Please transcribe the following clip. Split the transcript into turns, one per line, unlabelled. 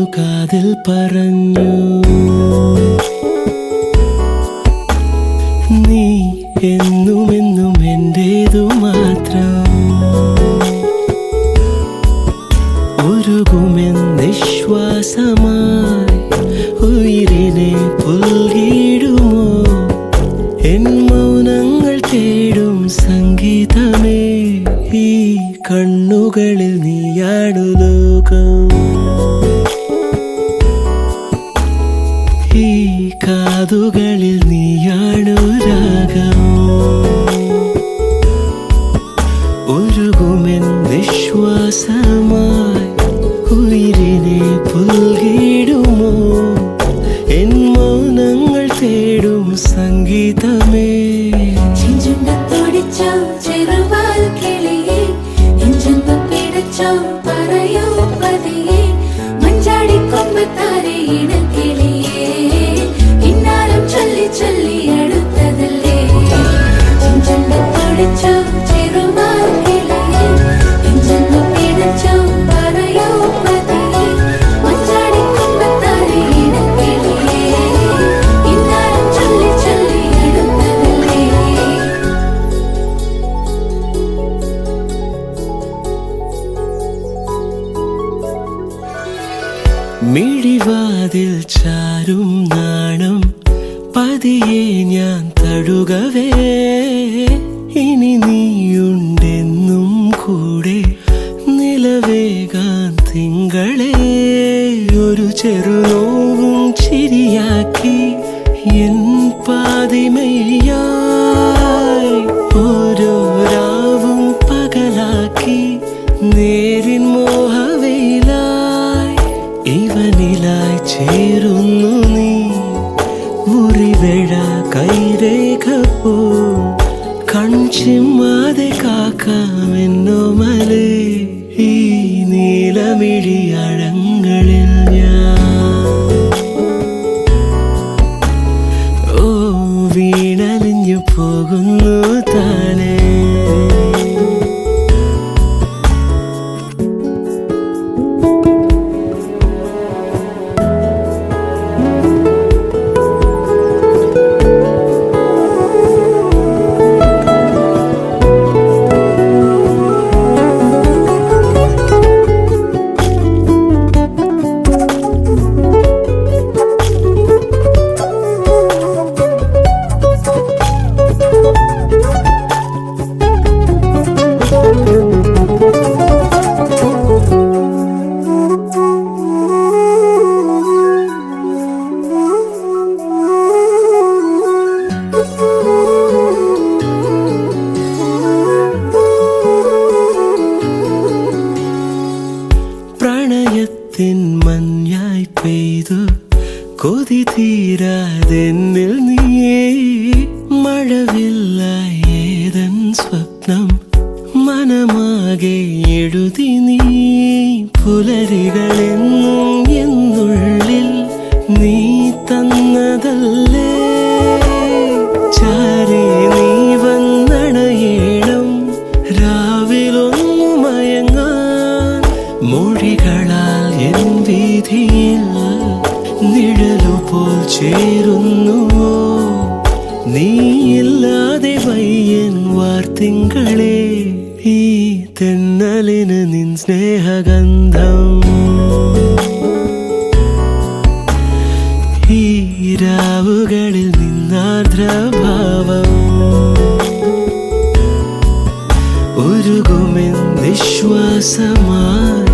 വന്നു കാതിൽ പറഞ്ഞു, നീ എന്നുമെന്നും എന്റേതു മാത്രം. ഉരുകുമെന്നിശ്വാസമായി ഉയിരിനെ പുൽകിടുമോ? എൻ മൗനങ്ങൾ തേടും സംഗീതമേ, ഈ കണ്ണുകളിൽ നീയാണു ലോകം. ഈ കാതുകളിൽ നീയാണു രാഗം. ഉരുകുമെന്നിശ്വാസമായി ഉയിരിനെ പുൽകിടുമോ? എൻ മൗനങ്ങൾ തേടും സംഗീതമേ. മിഴിവാതിൽ ചാരും നാണം പതിയെ ഞാൻ തഴുകവേ, ഇനി നീയുണ്ടെന്നും കൂടെ നിലവേകാൻ തിങ്കളെ. ഒരു ചെറുനോവും ചിരിയാക്കി എൻ പാതിമയായി, ഓരോ രാവും പകലാക്കി നേരിൻ മോഹവയിലായി. ഇവനിലായി ചേരുന്നു നീ, മുറിവേഴ കൈരേഖ പോ. കൺചിമ്മാതെ കാക്കാമെന്നോമലേ, ഈ നീലമിഴിയഴങ്ങളിൽ ഞാൻ. ഓ വീണലിഞ്ഞു പോകുന്നു താനേ. പ്രണയത്തിൻ മഞ്ഞായി പെയ്തു കൊതി തീരാതെന്നിൽ നീയേ. മഴവില്ലായി ഏതൻ സ്വപ്നം മനമാകെ എഴുതി നീ. പുലരികളെന്നും എന്നുള്ളിൽ നീ തന്നതല്ലേ. ചാരേ നീ വന്നണയേണം രാവിലൊന്നു മയങ്ങാൻ. മൊഴികളാൽ എൻ വീതിയിൽ നിഴലുപോൽ ചേരുന്നുവോ? നീയില്ലാതെ വയ്യൻ വാർത്തിങ്കളെ, ഈ തെന്നലിന് നിൻ സ്നേഹഗന്ധം. ഈ രാവുകളിൽ നിന്നാർദ്രഭാവം. ഉരുകുമെന്നിശ്വാസമായി